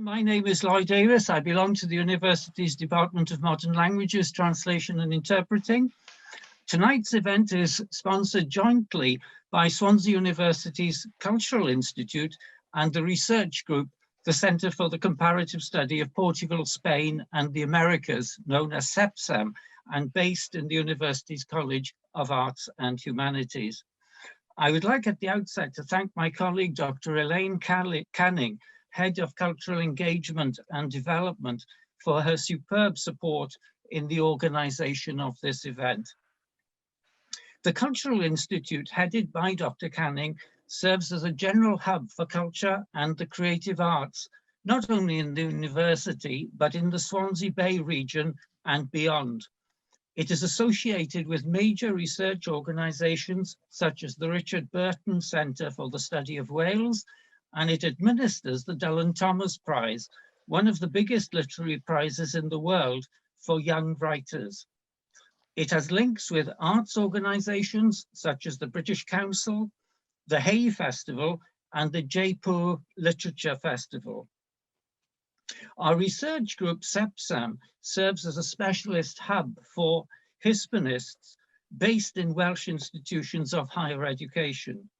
My name is Lloyd. I belong to the university's Department of Modern Languages, Translation and Interpreting. Tonight's event is sponsored jointly by Swansea University's Cultural Institute and the research group, the Centre for the Comparative Study of Portugal, Spain and the Americas, known as CEPSAM, and based in the university's College of Arts and Humanities. I would like at the outset to thank my colleague, Dr. Elaine Canning, Head of Cultural Engagement and Development, for her superb support in the organization of this event. The Cultural Institute, headed by Dr. Canning, serves as a general hub for culture and the creative arts, not only in the university, but in the Swansea Bay region and beyond. It is associated with major research organizations such as the Richard Burton Centre for the Study of Wales, and it administers the Dylan Thomas Prize, one of the biggest literary prizes in the world for young writers. It has links with arts organizations such as the British Council, the Hay Festival, and the Jaipur Literature Festival. Our research group, CEPSAM, serves as a specialist hub for Hispanists based in Welsh institutions of higher education.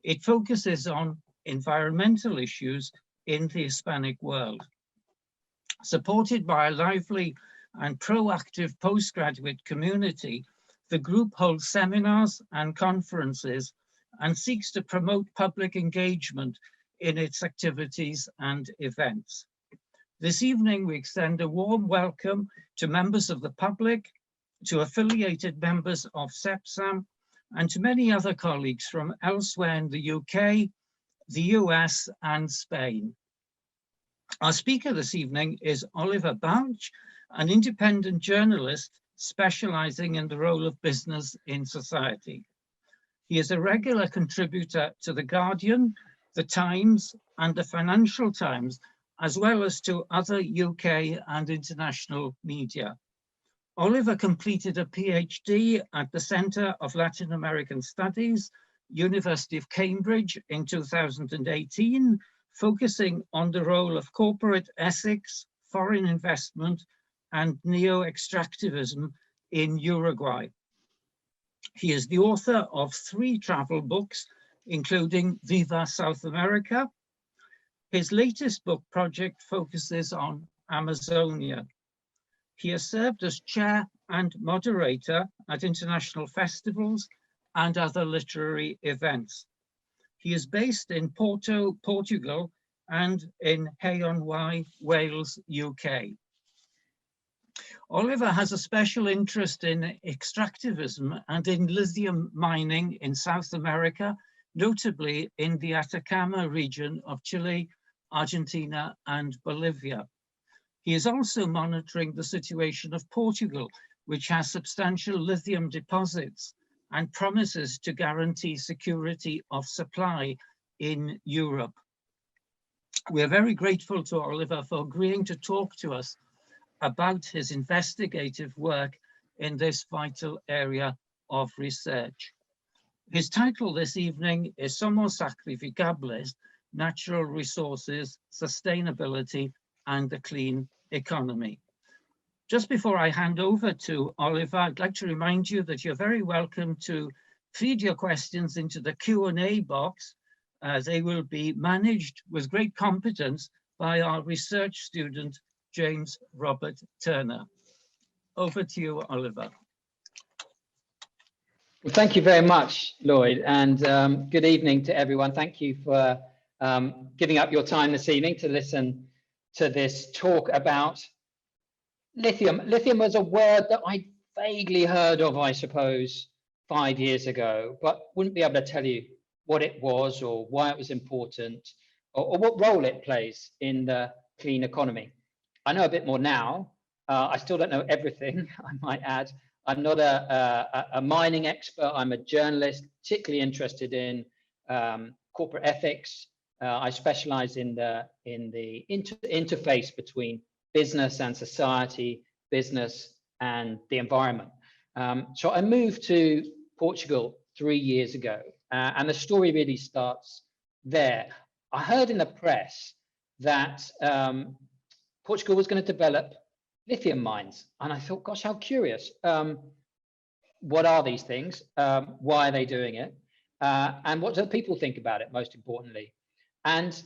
It focuses on environmental issues in the Hispanic world. Supported by a lively and proactive postgraduate community, the group holds seminars and conferences and seeks to promote public engagement in its activities and events. This evening, we extend a warm welcome to members of the public, to affiliated members of CEPSAM, and to many other colleagues from elsewhere in the UK, the US, and Spain. Our speaker this evening is Oliver Balch, an independent journalist specializing in the role of business in society. He is a regular contributor to The Guardian, The Times, and the Financial Times, as well as to other UK and international media. Oliver completed a PhD at the Centre of Latin American Studies, University of Cambridge in 2018, focusing on the role of corporate ethics, foreign investment, and neo-extractivism in Uruguay. He is the author of 3 travel books, including Viva South America. His latest book project focuses on Amazonia. He has served as chair and moderator at international festivals and other literary events. He is based in Porto, Portugal, and in Hay-on-Wye, Wales, UK. Oliver has a special interest in extractivism and in lithium mining in South America, notably in the Atacama region of Chile, Argentina, and Bolivia. He is also monitoring the situation of Portugal, which has substantial lithium deposits and promises to guarantee security of supply in Europe. We are very grateful to Oliver for agreeing to talk to us about his investigative work in this vital area of research. His title this evening is Somos Sacrificables, Natural Resources, Sustainability, and the Clean Economy. Just before I hand over to Oliver, I'd like to remind you that you're very welcome to feed your questions into the Q&A box. They will be managed with great competence by our research student, James Robert Turner. Over to you, Oliver. Well, thank you very much, Lloyd, and good evening to everyone. Thank you for giving up your time this evening to listen to this talk about lithium. Lithium was a word that I vaguely heard of, I suppose, 5 years ago, but wouldn't be able to tell you what it was or why it was important or what role it plays in the clean economy. I know a bit more now. I still don't know everything, I might add. I'm not a mining expert. I'm a journalist, particularly interested in corporate ethics. I specialize in the interface between business and society, business and the environment. So I moved to Portugal 3 years ago, and the story really starts there. I heard in the press that Portugal was going to develop lithium mines. And I thought, gosh, how curious. What are these things? Why are they doing it? And what do people think about it, most importantly? And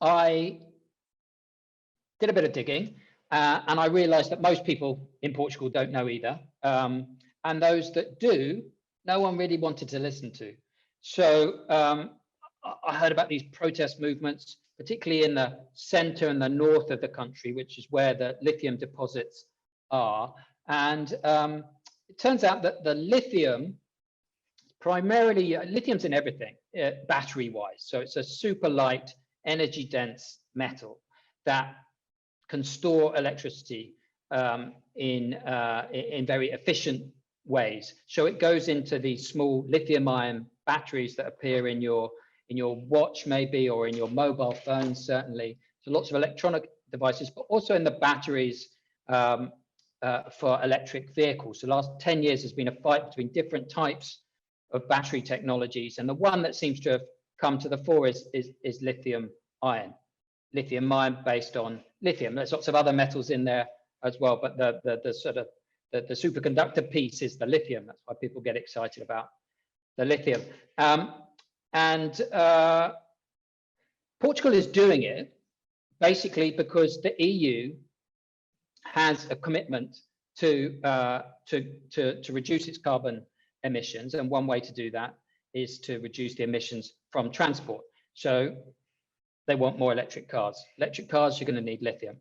I did a bit of digging, and I realized that most people in Portugal don't know either. And those that do, no one really wanted to listen to. So I heard about these protest movements, particularly in the center and the north of the country, which is where the lithium deposits are. And it turns out that the lithium, primarily, lithium's in everything, battery-wise. So it's a super light, energy-dense metal that can store electricity in very efficient ways. So it goes into these small lithium-ion batteries that appear in your watch, maybe, or in your mobile phone, certainly. So lots of electronic devices, but also in the batteries for electric vehicles. So the last 10 years has been a fight between different types of battery technologies, and the one that seems to have come to the fore is lithium-ion. Lithium-ion based on lithium. There's lots of other metals in there as well, but the sort of the superconductor piece is the lithium. That's why people get excited about the lithium. And Portugal is doing it basically because the EU has a commitment to reduce its carbon emissions, and one way to do that is to reduce the emissions from transport. So they want more electric cars. Electric cars, you're going to need lithium.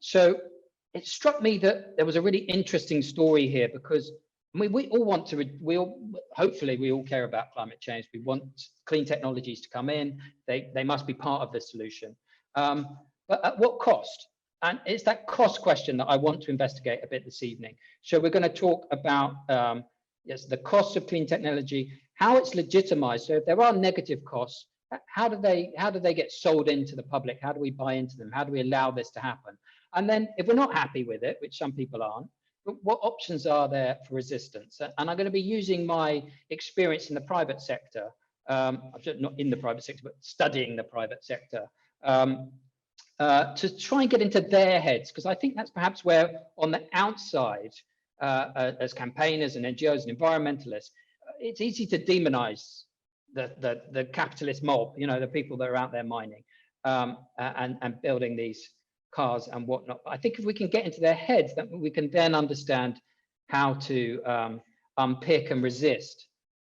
So it struck me that there was a really interesting story here, because I mean, we all want to, hopefully we all care about climate change. We want clean technologies to come in. They must be part of the solution. But at what cost? And it's that cost question that I want to investigate a bit this evening. So we're going to talk about yes, the costs of clean technology, how it's legitimized. So if there are negative costs, how do they get sold into the public? How do we buy into them? How do we allow this to happen? And then if we're not happy with it, which some people aren't, what options are there for resistance? And I'm going to be using my experience in the private sector, not in the private sector, but studying the private sector, to try and get into their heads, because I think that's perhaps where on the outside, as campaigners and NGOs and environmentalists, it's easy to demonize the capitalist mob, you know, the people that are out there mining and building these cars and whatnot. I think if we can get into their heads, that we can then understand how to unpick and resist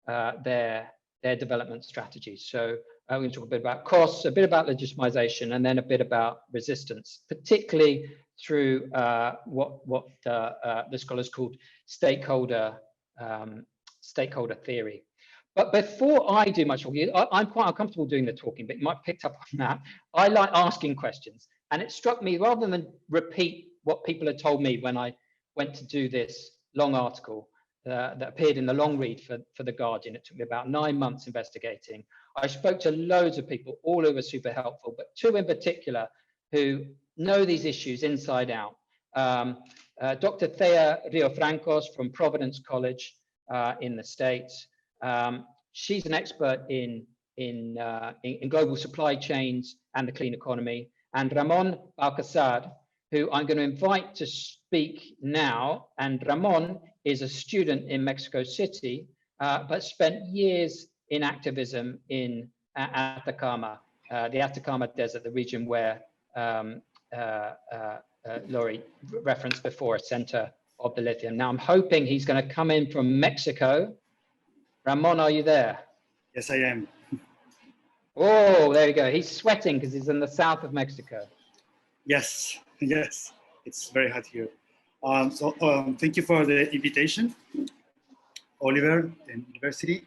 their development strategies. So we're going to talk a bit about costs, a bit about legitimization, and then a bit about resistance, particularly through what the scholars called stakeholder theory. But before I do much talking, I'm quite uncomfortable doing the talking, but you might have picked up on that. I like asking questions. And it struck me, rather than repeat what people had told me when I went to do this long article that appeared in the long read for The Guardian. It took me about 9 months investigating. I spoke to loads of people, all who were super helpful, but two in particular who know these issues inside out. Dr. Thea Riofrancos from Providence College in the States. She's an expert in global supply chains and the clean economy. And Ramón Balcázar, who I'm going to invite to speak now. And Ramón is a student in Mexico City, but spent years in activism in Atacama, the Atacama Desert, the region where Lloyd referenced before, a center of the lithium. Now I'm hoping he's going to come in from Mexico. Ramón, are you there? Yes, I am. Oh, there you go. He's sweating because he's in the south of Mexico. Yes, yes, it's very hot here. Thank you for the invitation, Oliver and University.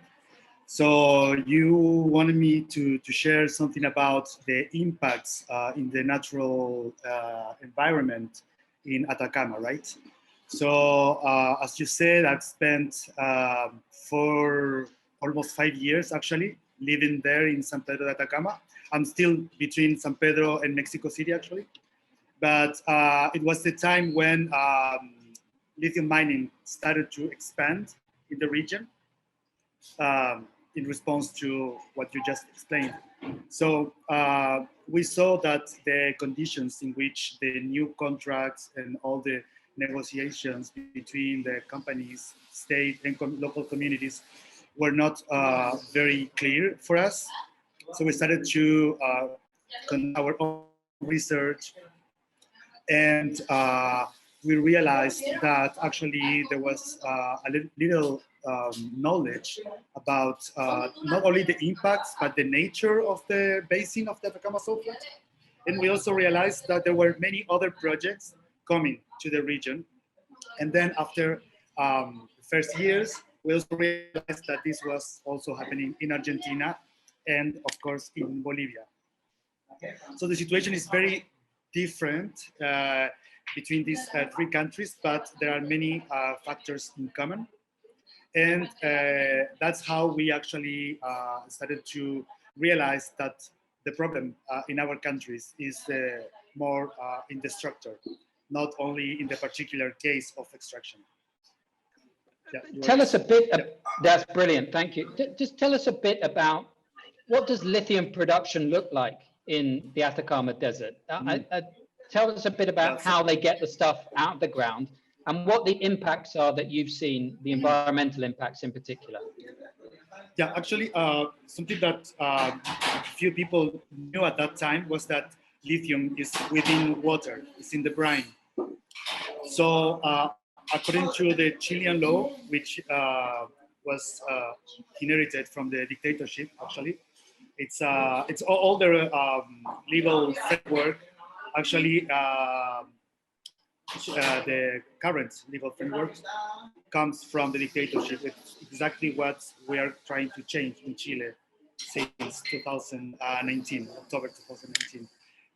So you wanted me to share something about the impacts in the natural environment in Atacama, right? So as you said, I've spent for almost 5 years actually living there in San Pedro de Atacama. I'm still between San Pedro and Mexico City actually. But it was the time when lithium mining started to expand in the region. in response to what you just explained. So we saw that the conditions in which the new contracts and all the negotiations between the companies, state and local communities were not very clear for us. So we started to conduct our own research, and we realized that actually there was a little knowledge about not only the impacts, but the nature of the basin of the Atacama salt flat. And we also realized that there were many other projects coming to the region. And then after the first years, we also realized that this was also happening in Argentina and of course in Bolivia. So the situation is very different between these three countries, but there are many factors in common. And that's how we actually started to realize that the problem in our countries is more in the structure, not only in the particular case of extraction. Yeah, tell us a bit, that's brilliant, thank you. Just tell us a bit about what does lithium production look like in the Atacama Desert? Tell us a bit about how they get the stuff out of the ground and what the impacts are that you've seen, the environmental impacts in particular. Yeah, actually, something that few people knew at that time was that lithium is within water, it's in the brine. So according to the Chilean law, which was inherited from the dictatorship, actually, it's all the legal framework, actually, the current legal framework comes from the dictatorship. It's exactly what we are trying to change in Chile since 2019, October 2019,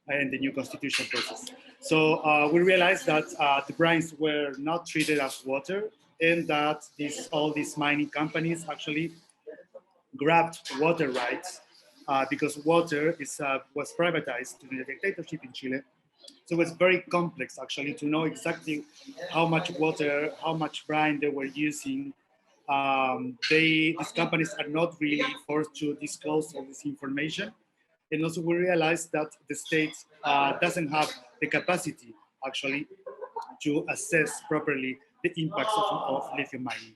and the new constitution process. So we realized that the brines were not treated as water, and that all these mining companies actually grabbed water rights because water was privatized during the dictatorship in Chile. So it was very complex actually to know exactly how much water, how much brine they were using. These companies are not really forced to disclose all this information. And also we realized that the state doesn't have the capacity actually to assess properly the impacts of lithium mining.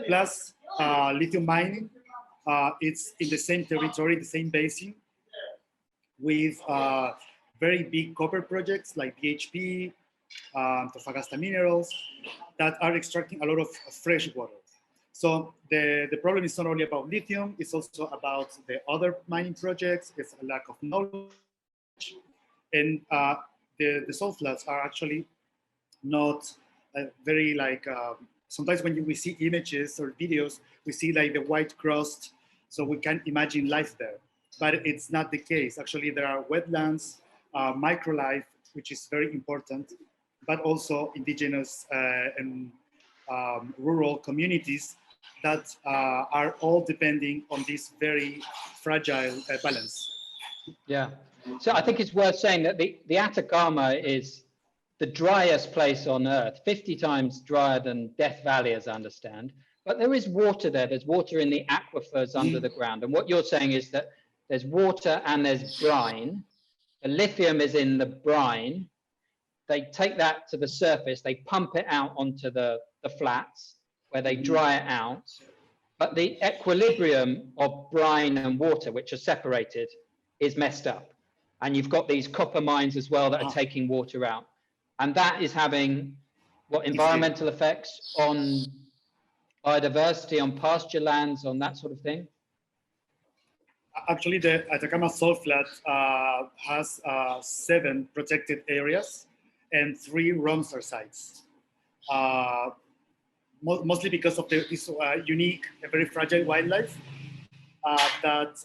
Plus lithium mining, it's in the same territory, the same basin with very big copper projects like BHP, Antofagasta Minerals, that are extracting a lot of fresh water. So the problem is not only about lithium, it's also about the other mining projects, it's a lack of knowledge. And the salt flats are actually not very like, sometimes when we see images or videos, we see like the white crust, so we can imagine life there. But it's not the case. Actually, there are wetlands, microlife, which is very important, but also indigenous and rural communities that are all depending on this very fragile balance. Yeah, so I think it's worth saying that the Atacama is the driest place on Earth, 50 times drier than Death Valley, as I understand. But there is water there. There's water in the aquifers under the ground. And what you're saying is that there's water and there's brine. The lithium is in the brine. They take that to the surface. They pump it out onto the flats where they dry it out. But the equilibrium of brine and water, which are separated, is messed up. And you've got these copper mines as well that are taking water out. And that is having what environmental effects on biodiversity, on pasture lands, on that sort of thing? Actually, the Atacama salt flat has 7 protected areas and 3 Ramsar sites. Mostly because of this unique and very fragile wildlife that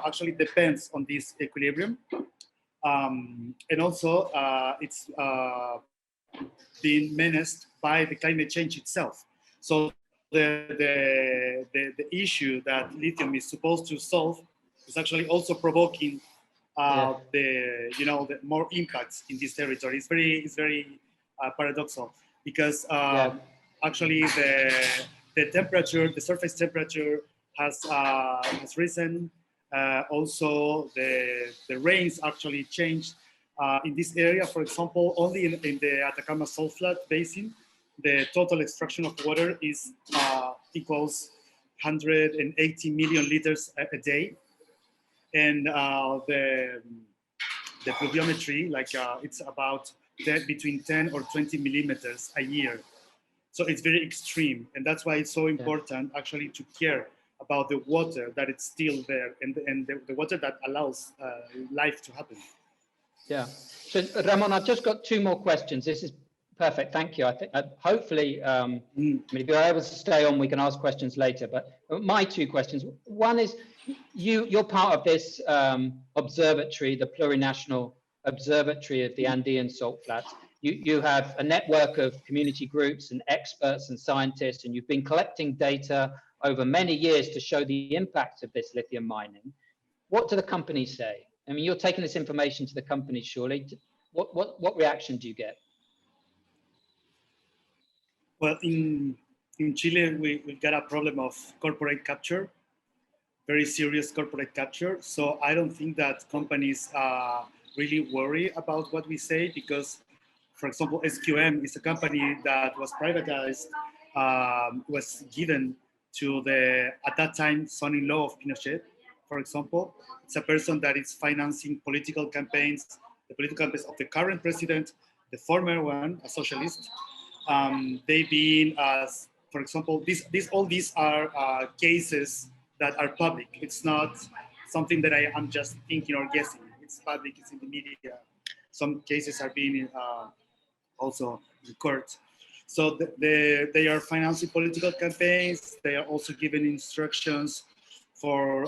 actually depends on this equilibrium. And also it's being menaced by the climate change itself. So the issue that lithium is supposed to solve is actually also provoking the more impacts in this territory. It's very paradoxical because actually the temperature, the surface temperature has risen. Also, the rains actually changed in this area. For example, only in the Atacama salt flat basin, the total extraction of water is equals 180 million liters a day, and the pluviometry, like it's about between 10 or 20 millimeters a year. So it's very extreme, and that's why it's so important actually to care about the water that it's still there, and the water that allows life to happen. Yeah. So Ramón, I've just got two more questions. This is perfect. Thank you. I think hopefully, I mean, if you're able to stay on, we can ask questions later. But my two questions. One is, you're part of this observatory, the plurinational observatory of the Andean salt flats. You have a network of community groups and experts and scientists, and you've been collecting data over many years to show the impact of this lithium mining. What do the companies say? I mean, you're taking this information to the companies, surely. What reaction do you get? Well, in Chile, we got a problem of corporate capture, very serious corporate capture. So I don't think that companies really worry about what we say, because, for example, SQM is a company that was privatized, was given to at that time, son-in-law of Pinochet, for example. It's a person that is financing political campaigns, the political campaigns of the current president, the former one, a socialist. They've been, for example, all these are cases that are public. It's not something that I am just thinking or guessing. It's public, it's in the media. Some cases are being also in court. So they are financing political campaigns. They are also given instructions for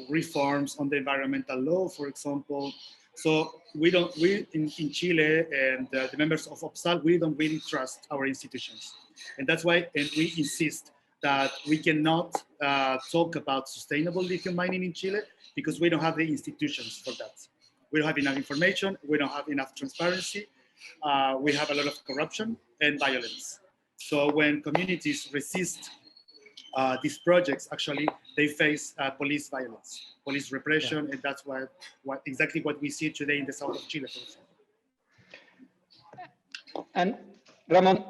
reforms on the environmental law, for example. So we in Chile and the members of OPSAL, we don't really trust our institutions. And that's why we insist that we cannot talk about sustainable lithium mining in Chile, because we don't have the institutions for that. We don't have enough information. We don't have enough transparency. We have a lot of corruption and violence. So when communities resist these projects, actually, they face police violence, police repression, and that's exactly what we see today in the south of Chile, for example. And Ramón,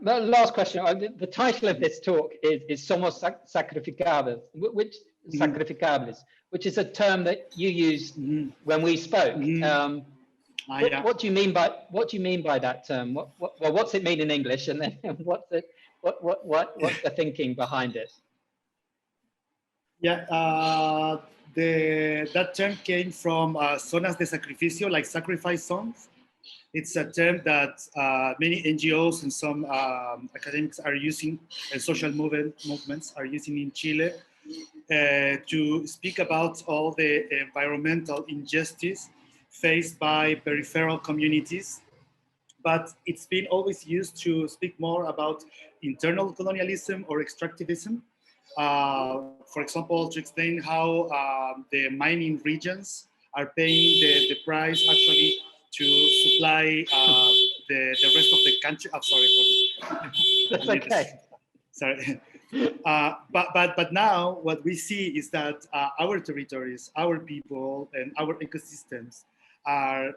the last question. The title of this talk is Somos Sacrificables, which is a term that you used when we spoke. What do you mean by that term? What's it mean in English, and then what's the thinking behind it? Yeah, that term came from zonas de sacrificio, like sacrifice zones. It's a term that many NGOs and some academics are using, and social movements are using in Chile to speak about all the environmental injustice faced by peripheral communities. But it's been always used to speak more about internal colonialism or extractivism. For example, to explain how the mining regions are paying the price actually to supply the rest of the country. I'm sorry for this. That's okay. Sorry. But now what we see is that our territories, our people, and our ecosystems are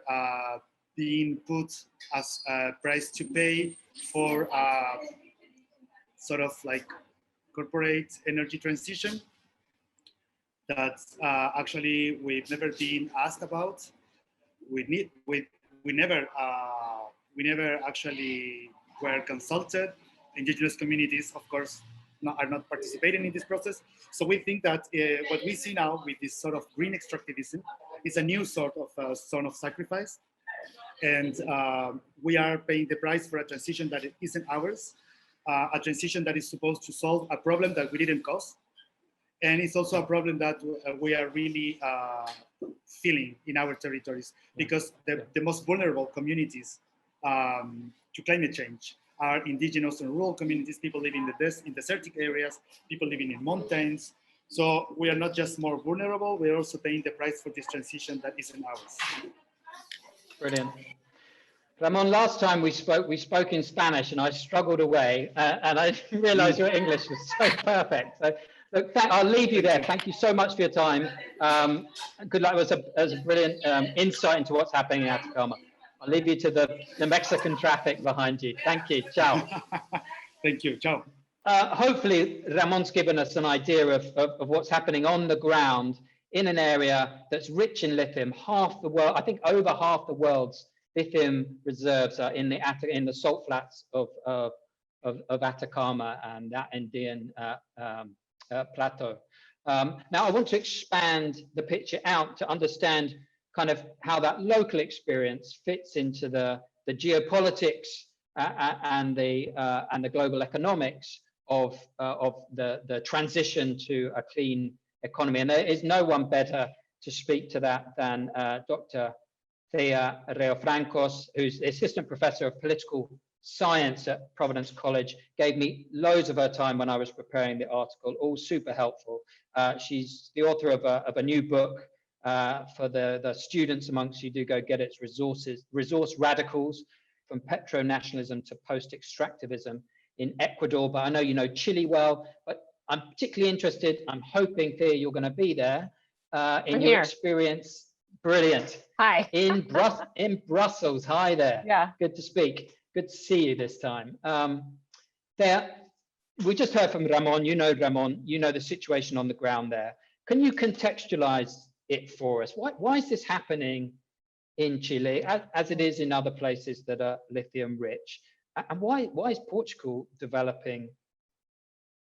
being put as a price to pay for sort of like corporate energy transition that actually we've never been asked about. We never actually were consulted. Indigenous communities, of course, are not participating in this process. So we think that what we see now with this sort of green extractivism is a new sort of zone of sacrifice. And we are paying the price for a transition that isn't ours, a transition that is supposed to solve a problem that we didn't cause. And it's also a problem that we are really feeling in our territories, because the most vulnerable communities to climate change are indigenous and rural communities, people living in desertic areas, people living in mountains. So we are not just more vulnerable, we are also paying the price for this transition that isn't ours. Brilliant. Ramón, last time we spoke in Spanish, and I struggled away, and I realized your English was so perfect. So Look, I'll leave you there. Thank you so much for your time. Good luck. It was a brilliant insight into what's happening in Atacama. I'll leave you to the Mexican traffic behind you. Thank you. Ciao. Thank you. Ciao. Hopefully, Ramon's given us an idea of what's happening on the ground in an area that's rich in lithium. Half the world, I think over half the world's lithium reserves are in the salt flats of Atacama and that Andean plateau. Now, I want to expand the picture out to understand kind of how that local experience fits into the geopolitics and the global economics of the transition to a clean economy. And there is no one better to speak to that than Dr. Thea Riofrancos, who's the assistant professor of political science at Providence College, gave me loads of her time when I was preparing the article, all super helpful. She's the author of a new book for the students amongst you. Do go get its resource radicals, from petro-nationalism to post-extractivism in Ecuador. But I know you know Chile well, but I'm particularly interested, I'm hoping, Thea, you're going to be there in your experience. Brilliant. Hi. In Brussels. Hi there. Yeah. Good to speak. Good to see you this time. Thea, we just heard from Ramón. You know Ramón. You know the situation on the ground there. Can you contextualize it for us? Why is this happening in Chile as it is in other places that are lithium rich? And why is Portugal developing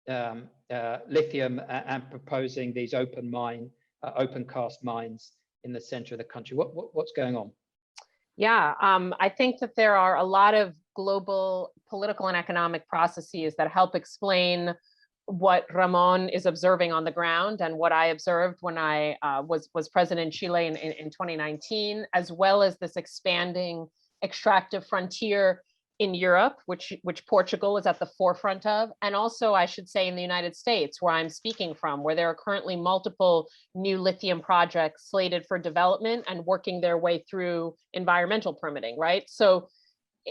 lithium and proposing these open cast mines in the center of the country? What's going on? Yeah, I think that there are a lot of global political and economic processes that help explain what Ramón is observing on the ground and what I observed when I was president in Chile in 2019, as well as this expanding extractive frontier in Europe, which Portugal is at the forefront of, and also I should say in the United States, where I'm speaking from, where there are currently multiple new lithium projects slated for development and working their way through environmental permitting, right? So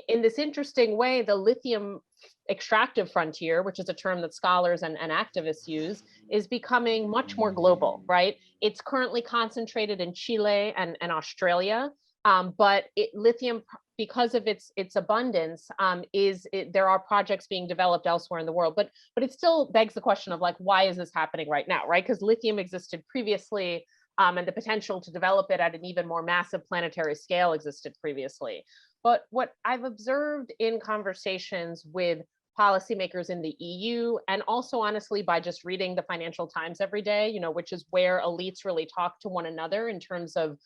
in this interesting way, the lithium extractive frontier, which is a term that scholars and activists use, is becoming much more global, right? It's currently concentrated in Chile and Australia, but lithium, because of its abundance, there are projects being developed elsewhere in the world. But it still begs the question of, like, why is this happening right now, right? Because lithium existed previously, and the potential to develop it at an even more massive planetary scale existed previously. But what I've observed in conversations with policymakers in the EU, and also honestly by just reading the Financial Times every day, you know, which is where elites really talk to one another in terms of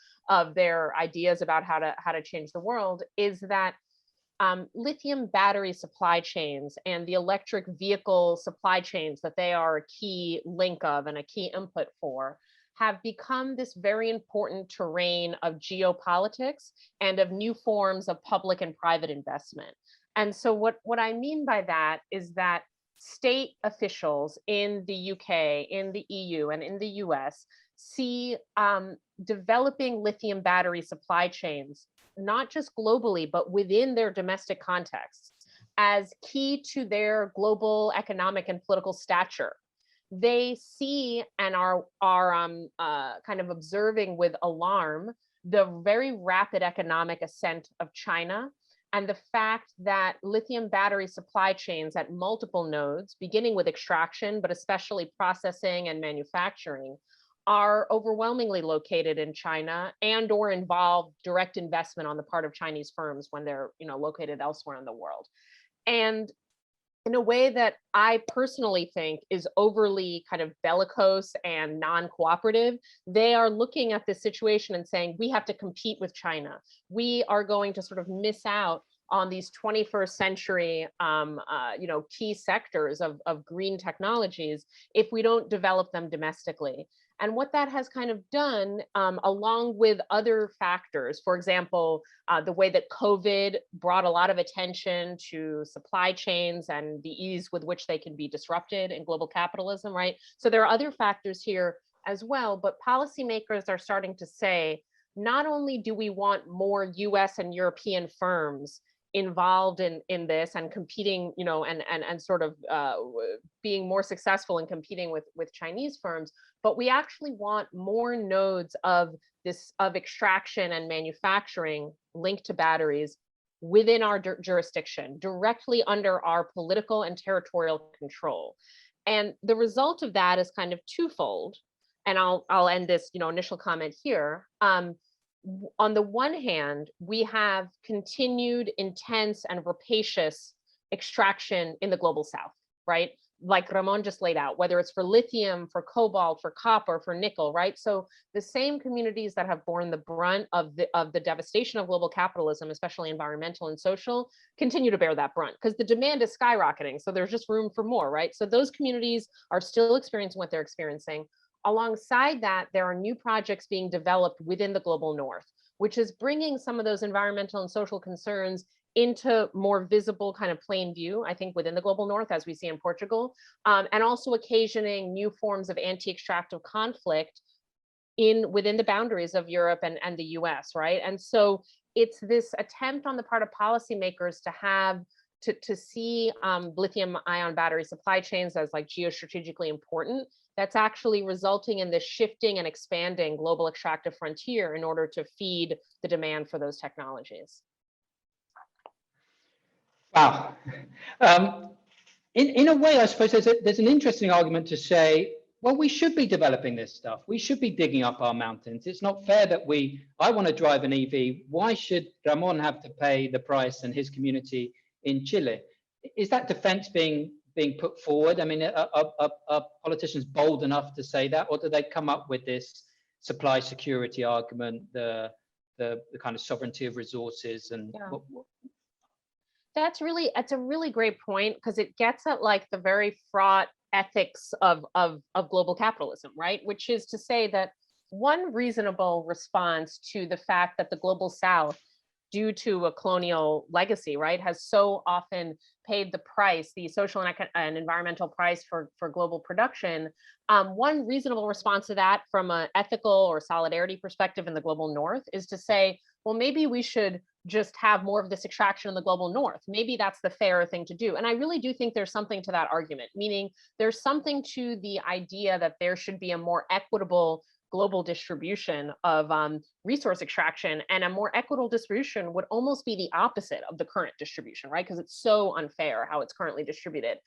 their ideas about how to change the world, is that lithium battery supply chains and the electric vehicle supply chains that they are a key link of and a key input for have become this very important terrain of geopolitics and of new forms of public and private investment. And so what I mean by that is that state officials in the UK, in the EU, and in the US see developing lithium battery supply chains, not just globally, but within their domestic contexts, as key to their global economic and political stature. They see and are kind of observing with alarm the very rapid economic ascent of China, and the fact that lithium battery supply chains at multiple nodes, beginning with extraction, but especially processing and manufacturing, are overwhelmingly located in China and or involve direct investment on the part of Chinese firms when they're, you know, located elsewhere in the world. And in a way that I personally think is overly kind of bellicose and non-cooperative, they are looking at this situation and saying, we have to compete with China. We are going to sort of miss out on these 21st century key sectors of green technologies if we don't develop them domestically. And what that has kind of done, along with other factors, for example, the way that COVID brought a lot of attention to supply chains and the ease with which they can be disrupted in global capitalism, right? So there are other factors here as well, but policymakers are starting to say, not only do we want more US and European firms involved in this and competing, you know, and sort of being more successful in competing with Chinese firms, but we actually want more nodes of extraction and manufacturing linked to batteries within our jurisdiction, directly under our political and territorial control. And the result of that is kind of twofold. And I'll end this, you know, initial comment here. On the one hand, we have continued intense and rapacious extraction in the global south, right? Like Ramón just laid out, whether it's for lithium, for cobalt, for copper, for nickel, right? So the same communities that have borne the brunt of the devastation of global capitalism, especially environmental and social, continue to bear that brunt because the demand is skyrocketing. So there's just room for more, right? So those communities are still experiencing what they're experiencing. Alongside that, there are new projects being developed within the global north, which is bringing some of those environmental and social concerns into more visible kind of plain view, I think, within the global north, as we see in Portugal, and also occasioning new forms of anti-extractive conflict within the boundaries of Europe and the US, right? And so it's this attempt on the part of policymakers to see lithium-ion battery supply chains as like geostrategically important, that's actually resulting in this shifting and expanding global extractive frontier in order to feed the demand for those technologies. Wow. In a way, I suppose there's an interesting argument to say, well, we should be developing this stuff. We should be digging up our mountains. It's not fair that I want to drive an EV. Why should Ramón have to pay the price and his community in Chile? Is that defense being put forward? I mean, are politicians bold enough to say that, or do they come up with this supply security argument, the kind of sovereignty of resources and yeah. That's a really great point, because it gets at like the very fraught ethics of global capitalism, right? Which is to say that one reasonable response to the fact that the global south, due to a colonial legacy, right, has so often paid the price, the social and environmental price for global production. One reasonable response to that from an ethical or solidarity perspective in the global north is to say, well, maybe we should just have more of this extraction in the global north. Maybe that's the fairer thing to do. And I really do think there's something to that argument, meaning there's something to the idea that there should be a more equitable global distribution of resource extraction, and a more equitable distribution would almost be the opposite of the current distribution, right? Because it's so unfair how it's currently distributed.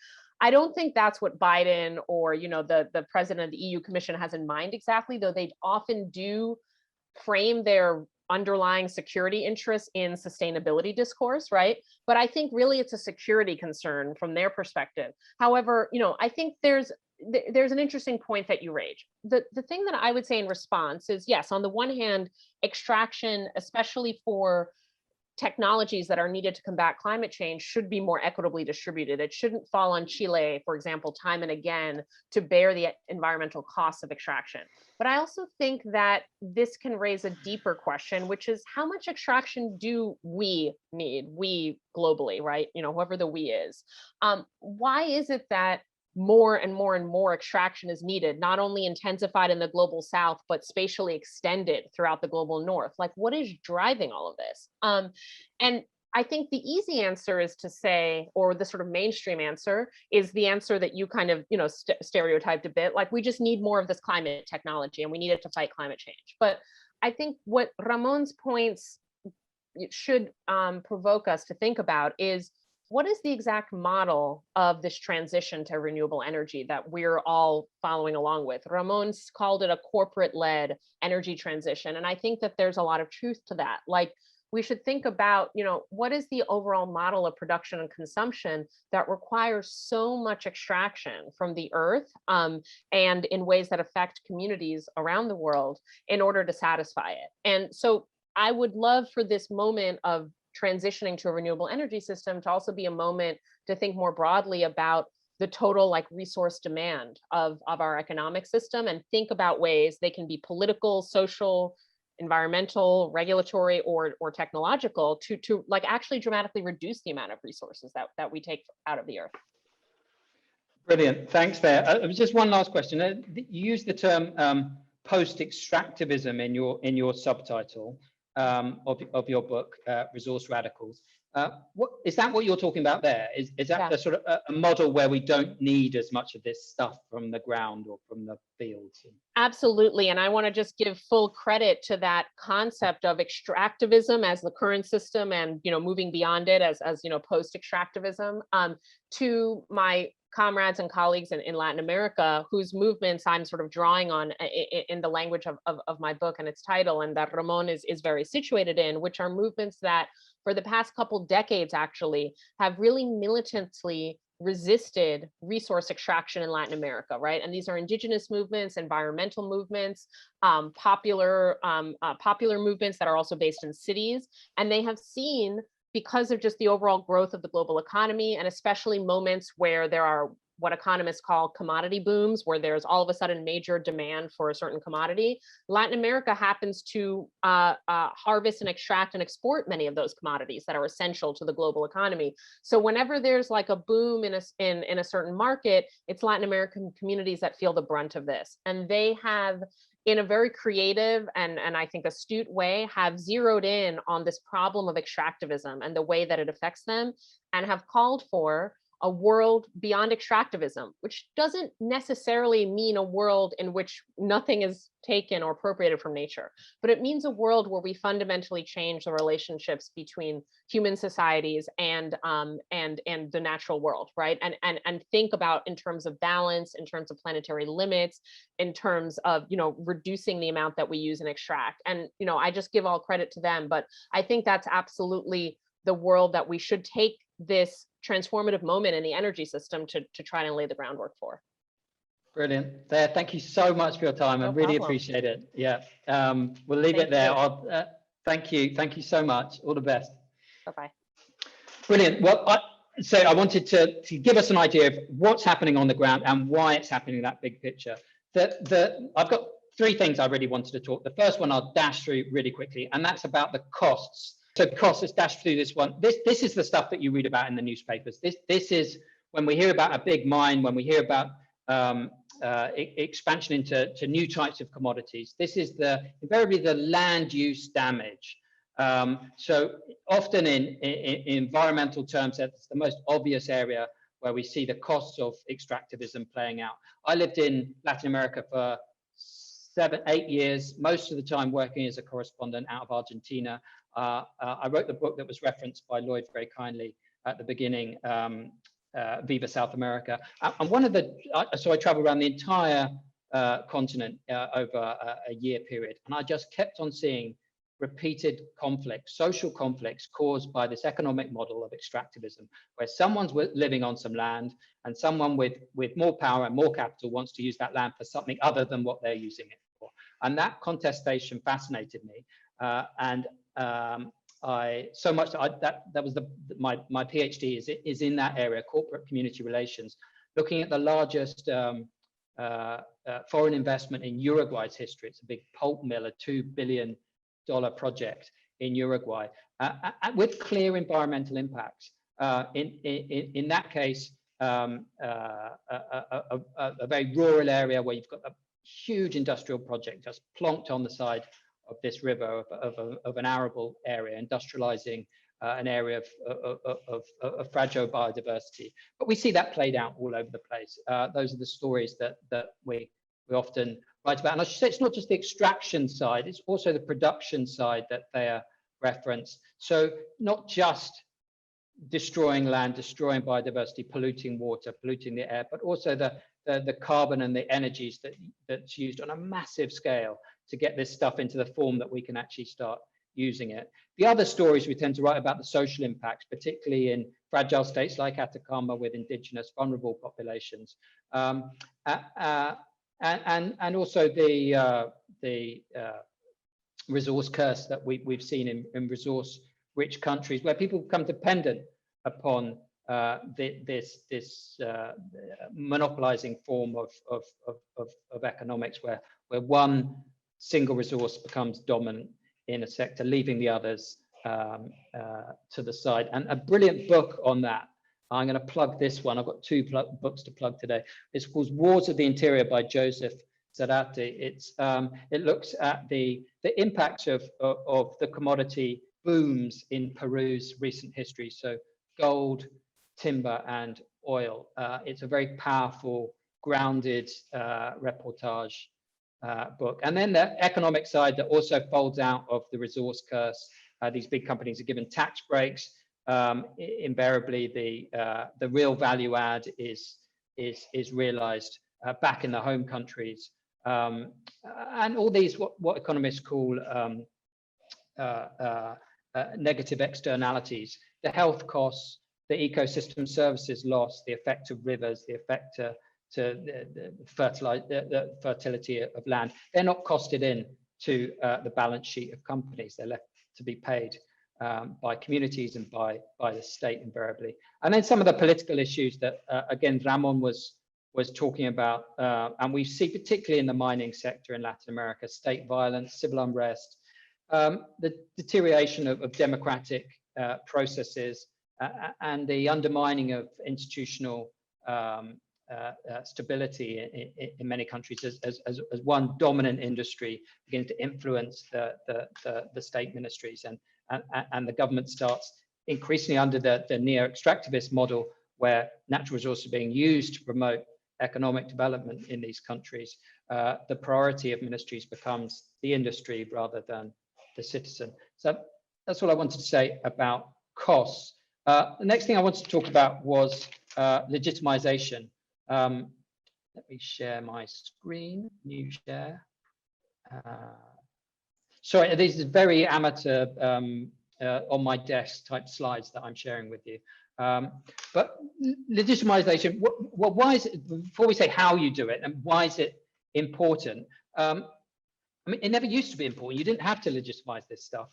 I don't think that's what Biden or, you know, the president of the EU Commission has in mind exactly, though they often do frame their underlying security interests in sustainability discourse, right? But I think really it's a security concern from their perspective. However, you know, I think there's an interesting point that you raise. The thing that I would say in response is, yes, on the one hand, extraction, especially for technologies that are needed to combat climate change, should be more equitably distributed. It shouldn't fall on Chile, for example, time and again, to bear the environmental costs of extraction. But I also think that this can raise a deeper question, which is how much extraction do we need, we globally, right? You know, whoever the we is. Why is it that more and more and more extraction is needed, not only intensified in the global south, but spatially extended throughout the global north? Like, what is driving all of this? And I think the easy answer is to say, or the sort of mainstream answer is the answer that you kind of, you know, stereotyped a bit, like we just need more of this climate technology and we need it to fight climate change. But I think what Ramón's points should provoke us to think about is, what is the exact model of this transition to renewable energy that we're all following along with? Ramón's called it a corporate-led energy transition. And I think that there's a lot of truth to that. Like, we should think about, you know, what is the overall model of production and consumption that requires so much extraction from the earth and in ways that affect communities around the world in order to satisfy it. And so I would love for this moment of transitioning to a renewable energy system to also be a moment to think more broadly about the total like resource demand of our economic system, and think about ways they can be political, social, environmental, regulatory, or technological to like actually dramatically reduce the amount of resources that we take out of the earth. Brilliant, thanks Thea. Just one last question. You used the term post-extractivism in your subtitle. of your book, Resource Radicals. What is that what you're talking about there? Is that the sort of a model where we don't need as much of this stuff from the ground or from the fields? Absolutely. And I want to just give full credit to that concept of extractivism as the current system and, moving beyond it as post-extractivism, to my comrades and colleagues in Latin America, whose movements I'm sort of drawing on in the language of my book and its title, and that Ramón is very situated in, which are movements that for the past couple decades actually have really militantly resisted resource extraction in Latin America, right? And these are indigenous movements, environmental movements, popular movements that are also based in cities. And they have seen, because of just the overall growth of the global economy, and especially moments where there are what economists call commodity booms, where there's all of a sudden major demand for a certain commodity, Latin America happens to harvest and extract and export many of those commodities that are essential to the global economy. So whenever there's like a boom in a certain market, it's Latin American communities that feel the brunt of this. And they have, in a very creative and I think astute way, have zeroed in on this problem of extractivism and the way that it affects them, and have called for a world beyond extractivism, which doesn't necessarily mean a world in which nothing is taken or appropriated from nature, but it means a world where we fundamentally change the relationships between human societies and the natural world, right? And think about in terms of balance, in terms of planetary limits, in terms of reducing the amount that we use and extract. And I just give all credit to them, but I think that's absolutely the world that we should take this transformative moment in the energy system to try and lay the groundwork for. Brilliant. Thea, thank you so much for your time. I really appreciate it. Yeah. We'll leave it there. Thank you. Thank you so much. All the best. Bye-bye. Brilliant. Well, I wanted to give us an idea of what's happening on the ground and why it's happening in that big picture. I've got three things I really wanted to talk. The first one I'll dash through really quickly, and that's about the costs. So costs, let's dash through this one. This is the stuff that you read about in the newspapers. This is when we hear about a big mine, when we hear about expansion into new types of commodities. This is invariably the land use damage. So often in environmental terms, that's the most obvious area where we see the costs of extractivism playing out. I lived in Latin America for 7-8 years, most of the time working as a correspondent out of Argentina. I wrote the book that was referenced by Lloyd very kindly at the beginning, Viva South America. And so I traveled around the entire continent over a year period, and I just kept on seeing repeated conflicts, social conflicts caused by this economic model of extractivism, where someone's living on some land and someone with more power and more capital wants to use that land for something other than what they're using it for. And that contestation fascinated me. So much that was my PhD is in that area, corporate community relations, looking at the largest foreign investment in Uruguay's history. It's a big pulp mill, a $2 billion project in Uruguay, with clear environmental impacts. In that case, a very rural area where you've got a huge industrial project just plonked on the side of this river of an arable area, industrializing an area of fragile biodiversity. But we see that played out all over the place. Those are the stories that we often write about. And I should say, it's not just the extraction side, it's also the production side that they reference. So not just destroying land, destroying biodiversity, polluting water, polluting the air, but also the carbon and the energies that's used on a massive scale to get this stuff into the form that we can actually start using it. The other stories we tend to write about the social impacts, particularly in fragile states like Atacama with indigenous vulnerable populations, and also the resource curse that we've seen in resource-rich countries, where people become dependent upon this monopolizing form of economics, where one single resource becomes dominant in a sector, leaving the others to the side. And a brilliant book on that, I'm going to plug this one. I've got two books to plug today. It's called Wars of the Interior by Joseph Zarate. It looks at the impact of the commodity booms in Peru's recent history. So gold, timber, and oil. It's a very powerful, grounded reportage book. And then the economic side that also folds out of the resource curse. These big companies are given tax breaks. Invariably, the real value add is realized back in the home countries. And all these, what economists call negative externalities, the health costs, the ecosystem services loss, the effect of rivers, the effect to the fertility of land, they're not costed in to the balance sheet of companies. They're left to be paid by communities and by the state invariably. And then some of the political issues that, again, Ramón was talking about, and we see particularly in the mining sector in Latin America, state violence, civil unrest, the deterioration of democratic processes, and the undermining of institutional stability in many countries as one dominant industry begins to influence the state ministries, and the government starts increasingly under the neo-extractivist model, where natural resources are being used to promote economic development in these countries. The priority of ministries becomes the industry rather than the citizen. So that's what I wanted to say about costs. The next thing I wanted to talk about was legitimization. Let me share my screen, new share. Sorry, these are very amateur on my desk type slides that I'm sharing with you. But legitimization, why is it, before we say how you do it and why is it important? I mean, it never used to be important. You didn't have to legitimize this stuff.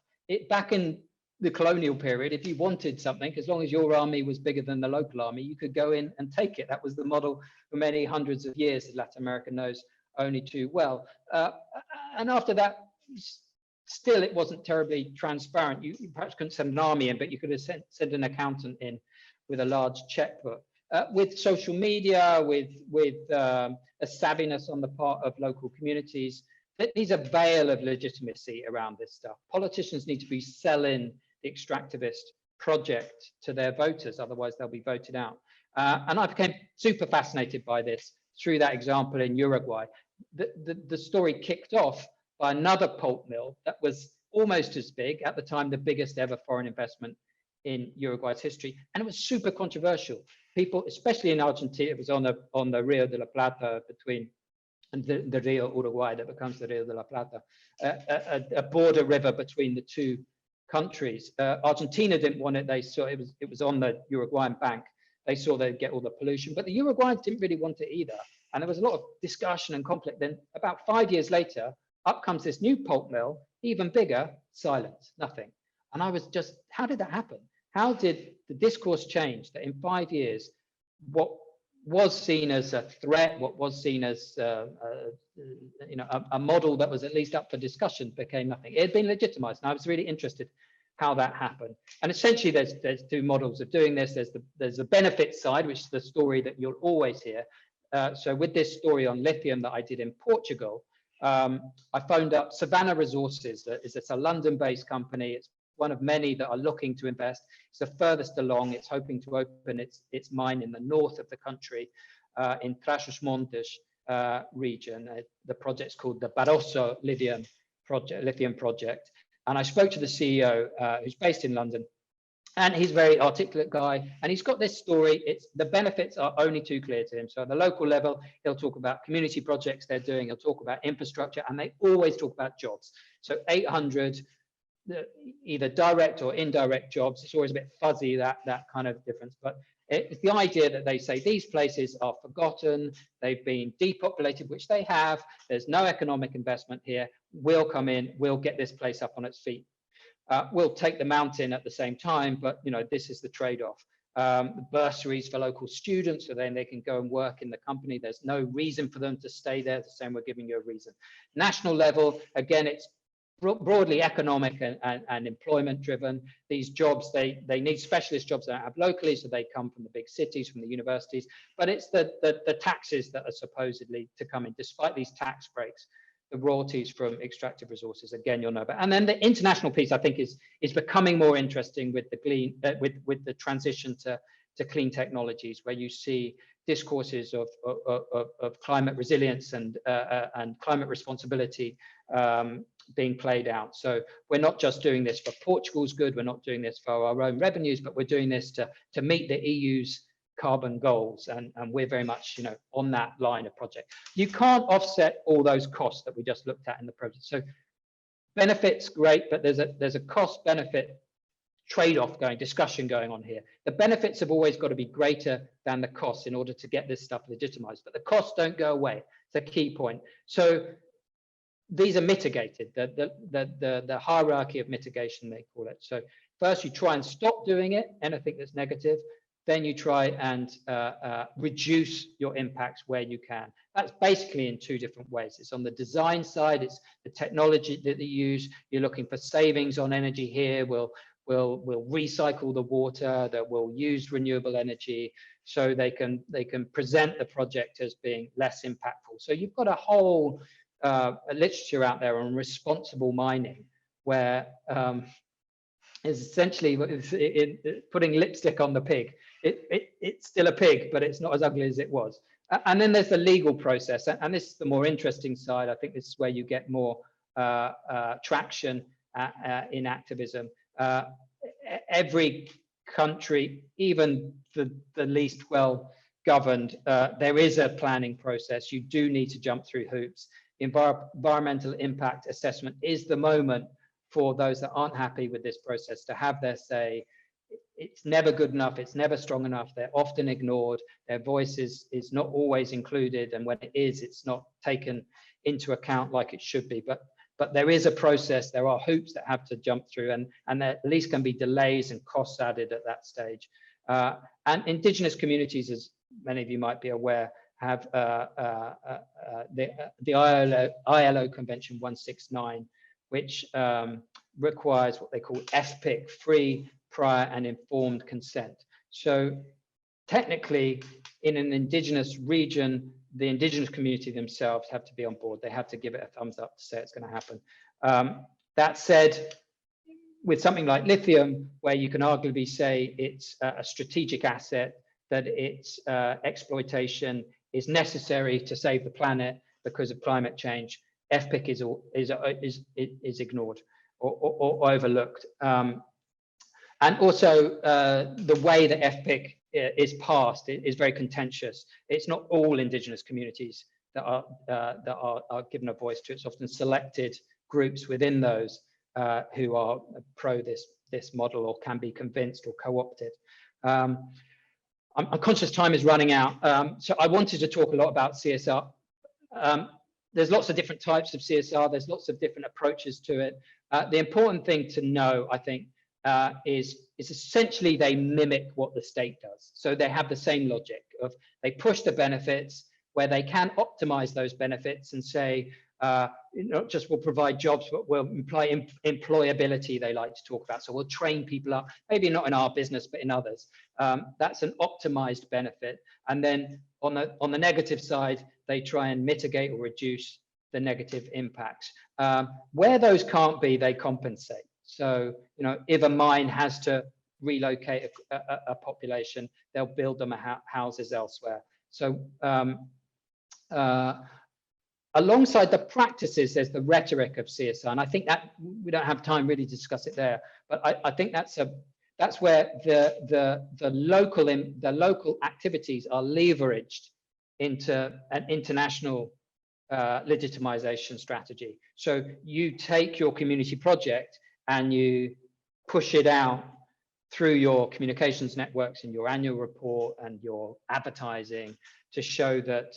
Back in the colonial period, if you wanted something, as long as your army was bigger than the local army, you could go in and take it. That was the model for many hundreds of years, as Latin America knows only too well. And after that, still it wasn't terribly transparent. You perhaps couldn't send an army in, but you could have sent an accountant in with a large checkbook. With social media, with a savviness on the part of local communities, there's a veil of legitimacy around this stuff. Politicians need to be selling the extractivist project to their voters, otherwise they'll be voted out. And I became super fascinated by this through that example in Uruguay. The story kicked off by another pulp mill that was almost as big, at the time the biggest ever foreign investment in Uruguay's history, and it was super controversial. People, especially in Argentina, it was on the Rio de la Plata, between the Rio Uruguay that becomes the Rio de la Plata, a border river between the two countries. Argentina didn't want it. They saw it was on the Uruguayan bank. They saw they'd get all the pollution, but the Uruguayans didn't really want it either. And there was a lot of discussion and conflict. Then about 5 years later, up comes this new pulp mill, even bigger, silence, nothing. And I was just, how did that happen? How did the discourse change that in 5 years, what was seen as a threat, what was seen as a model that was at least up for discussion, became nothing? It had been legitimized, and I was really interested how that happened. And essentially, there's two models of doing this. There's the benefit side, which is the story that you'll always hear. So with this story on lithium that I did in Portugal, I phoned up Savannah Resources. It's a London-based company. It's one of many that are looking to invest. It's the furthest along. It's hoping to open its mine in the north of the country, in Trás-os-Montes region. The project's called the Barroso lithium project. And I spoke to the CEO, who's based in London, and he's a very articulate guy. And he's got this story. The benefits are only too clear to him. So at the local level, he'll talk about community projects they're doing. He'll talk about infrastructure, and they always talk about jobs. So 800 either direct or indirect jobs. It's always a bit fuzzy, that kind of difference, but it's the idea that they say these places are forgotten, they've been depopulated, which they have, there's no economic investment here, we'll come in, we'll get this place up on its feet. We'll take the mountain at the same time, but this is the trade-off. Bursaries for local students, so then they can go and work in the company. There's no reason for them to stay there, the same, we're giving you a reason. National level, again, it's broadly economic and employment driven. These jobs, they need specialist jobs that have locally, so they come from the big cities, from the universities, but it's the taxes that are supposedly to come in, despite these tax breaks, the royalties from extractive resources, again, you'll know about. And then the international piece, I think, is becoming more interesting with the transition to clean technologies, where you see discourses of climate resilience and climate responsibility being played out. So we're not just doing this for Portugal's good, we're not doing this for our own revenues, but we're doing this to meet the EU's carbon goals, and we're very much, you know, on that line of project. You can't offset all those costs that we just looked at in the project. So benefits, great, but there's a cost benefit trade-off discussion going on here. The benefits have always got to be greater than the costs in order to get this stuff legitimized, but the costs don't go away. It's a key point. So these are mitigated, the hierarchy of mitigation, they call it. So first you try and stop doing it, anything that's negative, then you try and reduce your impacts where you can. That's basically in two different ways. It's on the design side, it's the technology that they use. You're looking for savings on energy here. We'll recycle the water, that will use renewable energy, so they can present the project as being less impactful. So you've got a whole literature out there on responsible mining, where is essentially putting lipstick on the pig. It's still a pig, but it's not as ugly as it was. And then there's the legal process, and this is the more interesting side. I think this is where you get more traction in activism. Every country, even the least well governed, there is a planning process. You do need to jump through hoops. Environmental impact assessment is the moment for those that aren't happy with this process to have their say. It's never good enough, it's never strong enough, they're often ignored, their voice is not always included, and when it is, it's not taken into account like it should be. But there is a process, there are hoops that have to jump through, and there at least can be delays and costs added at that stage. And indigenous communities, as many of you might be aware, have the ILO Convention 169, which requires what they call FPIC, free, prior and informed consent. So technically, in an indigenous region, the indigenous community themselves have to be on board. They have to give it a thumbs up to say it's going to happen. That said, with something like lithium, where you can arguably say it's a strategic asset, that its exploitation is necessary to save the planet because of climate change, FPIC is ignored or overlooked. And also the way that FPIC is passed is very contentious. It's not all indigenous communities that are given a voice to. It's often selected groups within those who are pro this model or can be convinced or co-opted. I'm conscious time is running out, so I wanted to talk a lot about CSR. There's lots of different types of CSR. There's lots of different approaches to it. The important thing to know, I think, is essentially they mimic what the state does. So they have the same logic of they push the benefits where they can optimize those benefits and say, not just will provide jobs, but will imply employability, they like to talk about. So we'll train people up, maybe not in our business, but in others. That's an optimized benefit. And then on the negative side, they try and mitigate or reduce the negative impacts. Where those can't be, they compensate. So, you know, if a mine has to relocate a population, they'll build them houses elsewhere. So alongside the practices, there's the rhetoric of CSR, and I think that we don't have time really to discuss it there. But I think that's where the local activities are leveraged into an international legitimization strategy. So you take your community project and you push it out through your communications networks and your annual report and your advertising to show that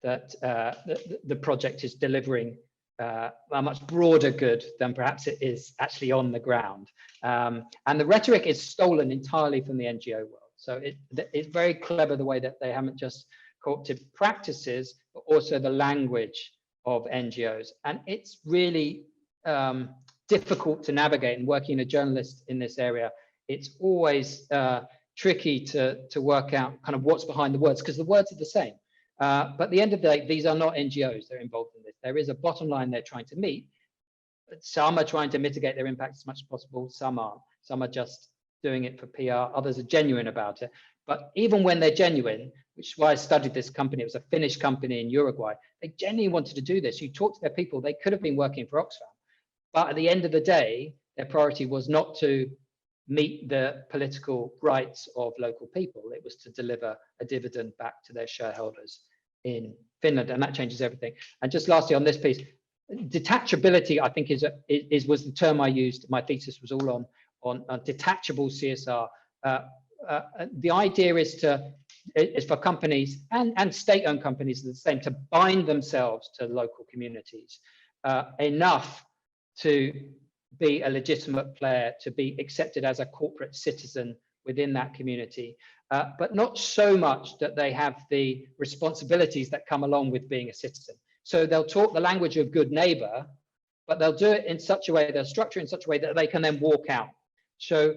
the project is delivering a much broader good than perhaps it is actually on the ground. And the rhetoric is stolen entirely from the NGO world. So it's very clever the way that they haven't just co-opted practices, but also the language of NGOs. And it's really difficult to navigate, and working a journalist in this area, it's always tricky to work out kind of what's behind the words, because the words are the same. But at the end of the day, these are not NGOs that are involved in this. There is a bottom line they're trying to meet. Some are trying to mitigate their impact as much as possible. Some aren't. Some are just doing it for PR. Others are genuine about it. But even when they're genuine, which is why I studied this company, it was a Finnish company in Uruguay, they genuinely wanted to do this. You talk to their people, they could have been working for Oxfam. But at the end of the day, their priority was not to meet the political rights of local people. It was to deliver a dividend back to their shareholders in Finland, and that changes everything. And just lastly on this piece, detachability, I think, was the term I used. My thesis was all on detachable CSR. The idea is for companies and state-owned companies the same, to bind themselves to local communities enough to be a legitimate player, to be accepted as a corporate citizen within that community, but not so much that they have the responsibilities that come along with being a citizen. So they'll talk the language of good neighbor, but they'll do it in such a way, they'll structure it in such a way that they can then walk out. So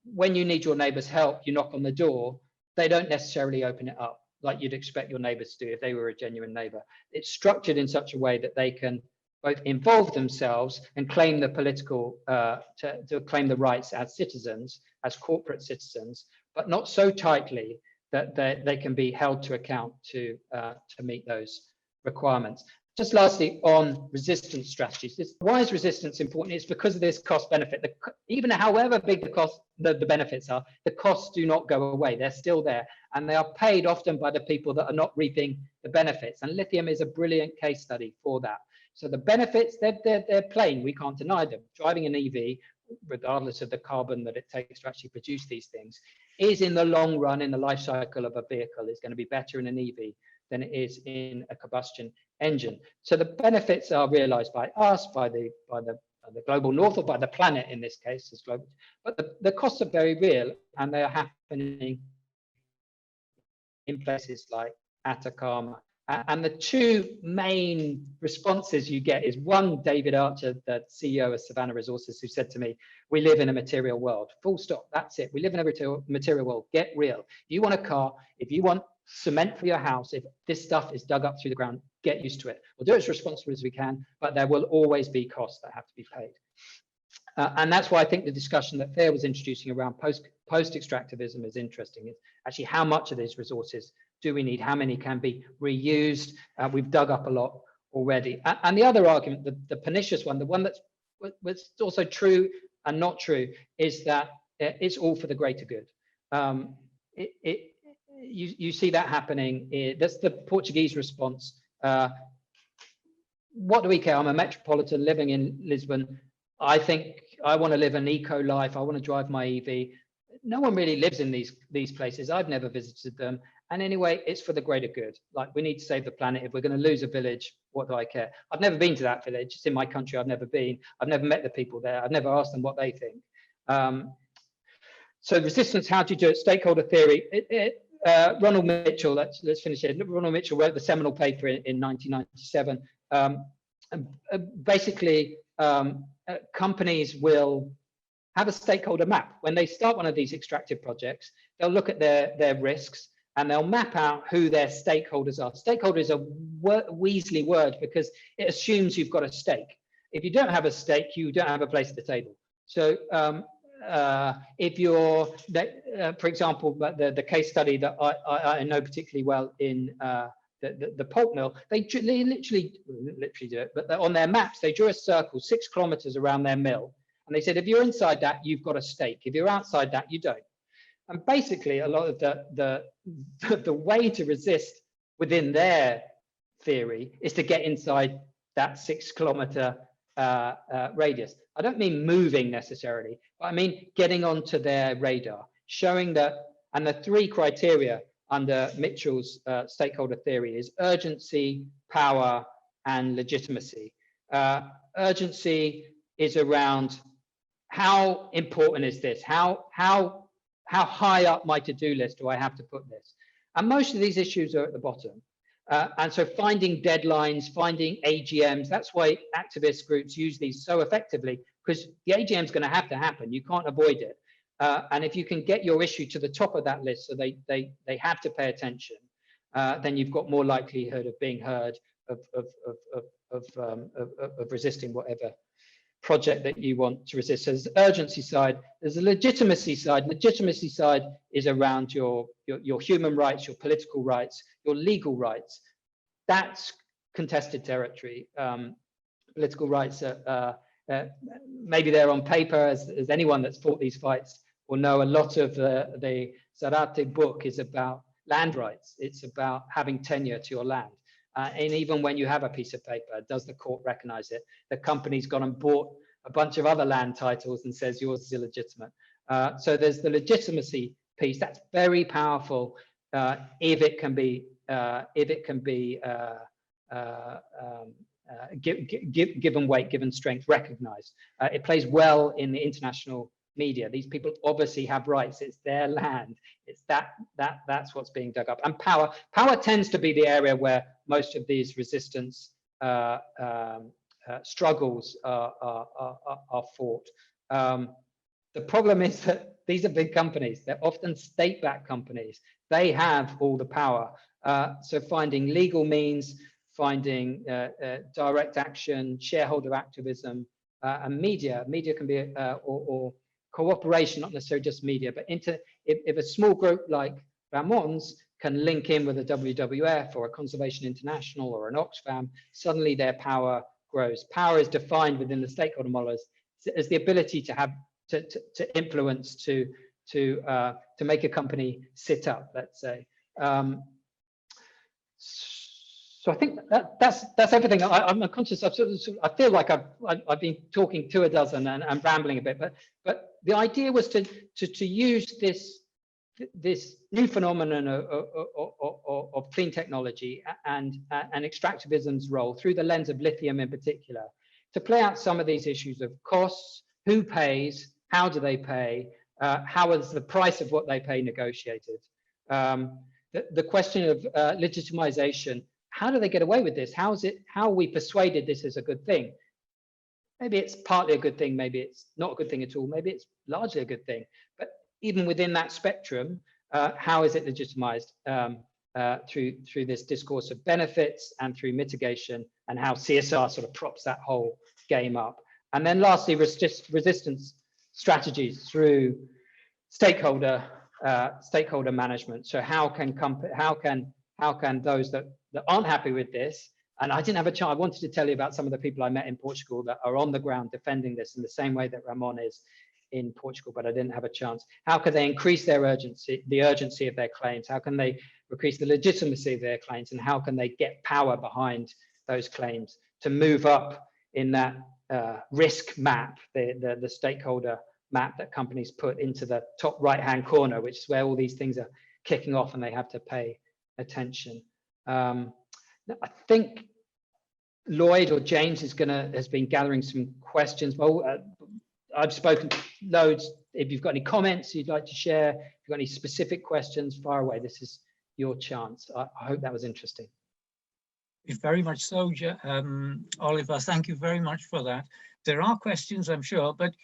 when you need your neighbor's help, you knock on the door, they don't necessarily open it up like you'd expect your neighbors to do if they were a genuine neighbor. It's structured in such a way that they can both involve themselves and claim the political, to claim the rights as citizens, as corporate citizens, but not so tightly that they can be held to account to meet those requirements. Just lastly, on resistance strategies, why is resistance important? It's because of this cost benefit. Even however big the benefits are, the costs do not go away. They're still there, and they are paid often by the people that are not reaping the benefits. And lithium is a brilliant case study for that. So the benefits, they're plain. We can't deny them. Driving an EV, regardless of the carbon that it takes to actually produce these things, is in the long run, in the life cycle of a vehicle, is going to be better in an EV than it is in a combustion engine. So the benefits are realized by us, by the global north, or by the planet in this case, as global. But the costs are very real, and they are happening in places like Atacama. And the two main responses you get is one, David Archer, the CEO of Savannah Resources, who said to me, we live in a material world, full stop, that's it. We live in a material world, get real. If you want a car, if you want cement for your house, if this stuff is dug up through the ground, get used to it. We'll do it as responsibly as we can, but there will always be costs that have to be paid. And that's why I think the discussion that Thea was introducing around post-extractivism is interesting. It's actually how much of these resources do we need? How many can be reused? We've dug up a lot already. And the other argument, the pernicious one, the one that's also true and not true, is that it's all for the greater good. You see that happening. That's the Portuguese response. What do we care? I'm a metropolitan living in Lisbon. I think I want to live an eco life. I want to drive my EV. No one really lives in these places. I've never visited them. And anyway, it's for the greater good. Like, we need to save the planet. If we're going to lose a village, what do I care? I've never been to that village. It's in my country. I've never been. I've never met the people there. I've never asked them what they think. So resistance, how do you do it? Stakeholder theory. Ronald Mitchell, let's finish it. Ronald Mitchell wrote the seminal paper in 1997. Basically, companies will have a stakeholder map. When they start one of these extractive projects, they'll look at their risks and they'll map out who their stakeholders are. Stakeholder is a Weasley word because it assumes you've got a stake. If you don't have a stake, you don't have a place at the table. So if you're, for example, the case study that I know particularly well in the pulp mill, they literally do it, but on their maps, they drew a circle 6 kilometers around their mill. And they said, if you're inside that, you've got a stake. If you're outside that, you don't. And basically, a lot of the way to resist within their theory is to get inside that 6 kilometer radius. I don't mean moving necessarily, but I mean getting onto their radar, showing that, and the 3 criteria under Mitchell's stakeholder theory is urgency, power, and legitimacy. Urgency is around how important is this? How high up my to-do list do I have to put this? And most of these issues are at the bottom. And so finding deadlines, finding AGMs, that's why activist groups use these so effectively, because the AGM is going to happen. You can't avoid it. And if you can get your issue to the top of that list, so they have to pay attention, then you've got more likelihood of being heard, of resisting whatever project that you want to resist. So there's the urgency side, there's a legitimacy side. Legitimacy side is around your human rights, your political rights, your legal rights. That's contested territory. Political rights are, maybe they're on paper, as anyone that's fought these fights will know. A lot of the Zarate book is about land rights. It's about having tenure to your land. And even when you have a piece of paper, does the court recognize it? The company's gone and bought a bunch of other land titles and says yours is illegitimate. So there's the legitimacy piece. That's very powerful if it can be given weight, given strength, recognized. It plays well in the international media. These people obviously have rights. It's their land. It's that's what's being dug up. And power tends to be the area where most of these resistance struggles are fought. The problem is that these are big companies. They're often state-backed companies. They have all the power. So finding legal means, finding direct action, shareholder activism, and media can be or cooperation, not necessarily just media, but if a small group like Ramon's can link in with a WWF or a Conservation International or an Oxfam, suddenly their power grows. Power is defined within the stakeholder model as the ability to have to influence, to make a company sit up, let's say. So I think that's everything. I'm conscious of. I feel like I've been talking to a dozen and rambling a bit, but the idea was to use this new phenomenon of clean technology and extractivism's role through the lens of lithium in particular, to play out some of these issues of costs, who pays, how do they pay, how is the price of what they pay negotiated, the question of legitimization. How do they get away with this? How are we persuaded this is a good thing? Maybe it's partly a good thing, maybe it's not a good thing at all, maybe it's largely a good thing. But even within that spectrum, how is it legitimized through this discourse of benefits and through mitigation, and how CSR sort of props that whole game up? And then lastly, resistance strategies through stakeholder management. So how can those that aren't happy with this, and I didn't have a chance, I wanted to tell you about some of the people I met in Portugal that are on the ground defending this in the same way that Ramón is in Portugal, but I didn't have a chance. How can they increase their urgency, the urgency of their claims? How can they increase the legitimacy of their claims? And how can they get power behind those claims to move up in that risk map, the stakeholder map that companies put into the top right-hand corner, which is where all these things are kicking off and they have to pay attention. I think Lloyd or James has been gathering some questions. Well, I've spoken loads. If you've got any comments you'd like to share, if you've got any specific questions, fire away. This is your chance. I hope that was interesting. Very much so, Oliver. Thank you very much for that. There are questions, I'm sure, but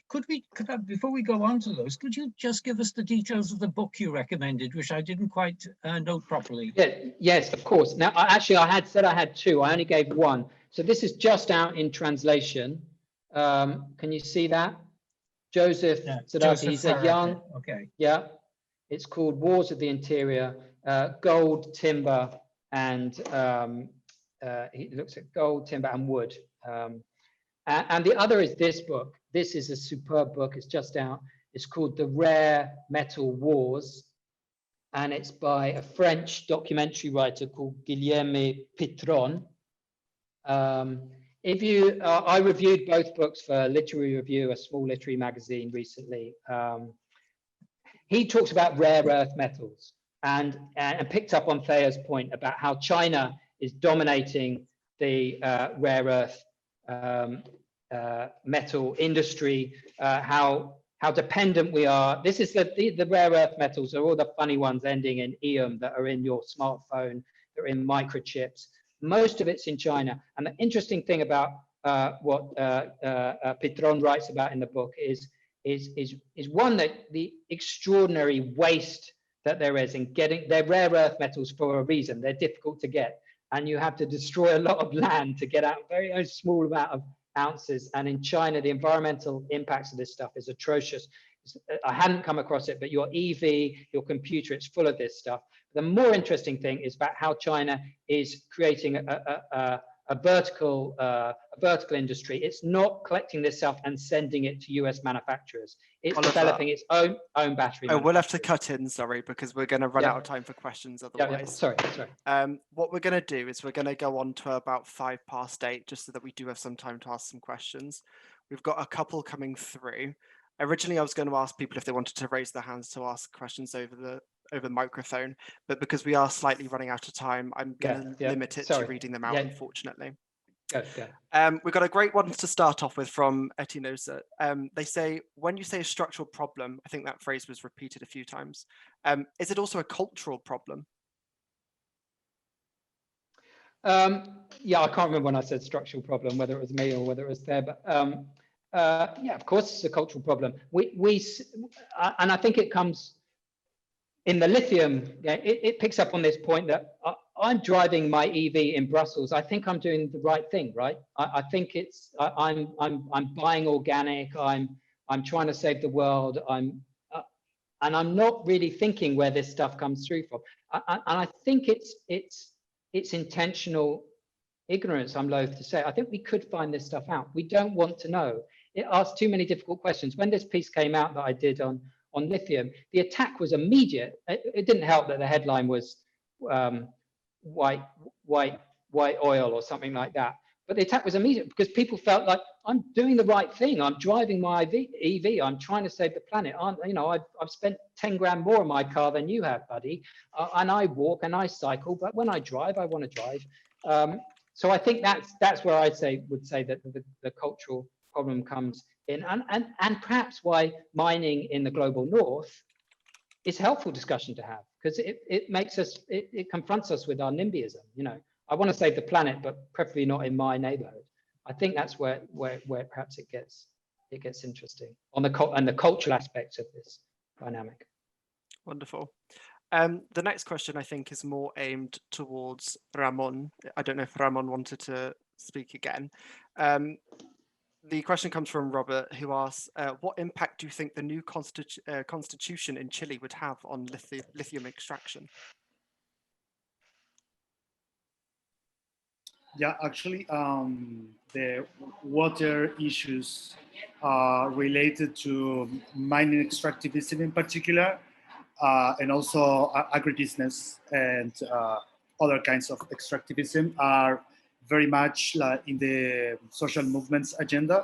before we go on to those, could you just give us the details of the book you recommended, which I didn't quite note properly? Yeah, yes, of course. Now, I had said I had two. I only gave one. So this is just out in translation. Can you see that? Joseph Zarate, he's a young, okay. Yeah, it's called Wars of the Interior, Gold, Timber, and he looks at gold, timber, and wood. And the other is this book. This is a superb book. It's just out. It's called The Rare Metal Wars, and it's by a French documentary writer called Guilherme Pitron. I reviewed both books for Literary Review, a small literary magazine recently. He talks about rare earth metals and picked up on Thea's point about how China is dominating the rare earth metal industry, how dependent we are. This is the rare earth metals are all the funny ones ending in ium that are in your smartphone. that are in microchips. Most of it's in China. And the interesting thing about what Pitron writes about in the book is one, that the extraordinary waste that there is in getting, they're rare earth metals for a reason. They're difficult to get, and you have to destroy a lot of land to get out a very small amount of ounces. And in China, the environmental impacts of this stuff is atrocious. I hadn't come across it, but your EV, your computer, it's full of this stuff. The more interesting thing is about how China is creating a vertical industry. It's not collecting this stuff and sending it to US manufacturers. It's developing its own battery. Oh, we'll have to cut in, sorry, because we're going to run out of time for questions otherwise. Sorry. What we're going to do is we're going to go on to about 8:05, just so that we do have some time to ask some questions. We've got a couple coming through. Originally, I was going to ask people if they wanted to raise their hands to ask questions over the microphone, but because we are slightly running out of time, I'm going to limit it to reading them out, unfortunately. We've got a great one to start off with from Etinosa. They say, when you say a structural problem, I think that phrase was repeated a few times. Is it also a cultural problem? Yeah, I can't remember when I said structural problem, whether it was me or whether it was there, but yeah, of course it's a cultural problem. And I think it comes in the lithium. It picks up on this point that I'm driving my EV in Brussels. I think I'm doing the right thing, right? I think it's I'm buying organic. I'm trying to save the world. And I'm not really thinking where this stuff comes through from. And I think it's intentional ignorance, I'm loath to say. I think we could find this stuff out. We don't want to know. It asks too many difficult questions. When this piece came out that I did on lithium, the attack was immediate. It didn't help that the headline was white oil or something like that. But the attack was immediate because people felt like, I'm doing the right thing. I'm driving my EV. I'm trying to save the planet. I've spent 10 grand more on my car than you have, buddy. And I walk and I cycle, but when I drive, I want to drive. So I think that's where I would say that the cultural problem comes in, and perhaps why mining in the global north is a helpful discussion to have, because it makes us, it confronts us with our NIMBYism. I want to save the planet, but preferably not in my neighborhood. I think that's where perhaps it gets interesting on the cultural aspects of this dynamic. Wonderful. The next question, I think, is more aimed towards Ramón. I don't know if Ramón wanted to speak again. The question comes from Robert, who asks, what impact do you think the new constitution in Chile would have on lithium extraction? Yeah, actually, the water issues related to mining extractivism in particular, and also agribusiness and other kinds of extractivism are very much in the social movements agenda.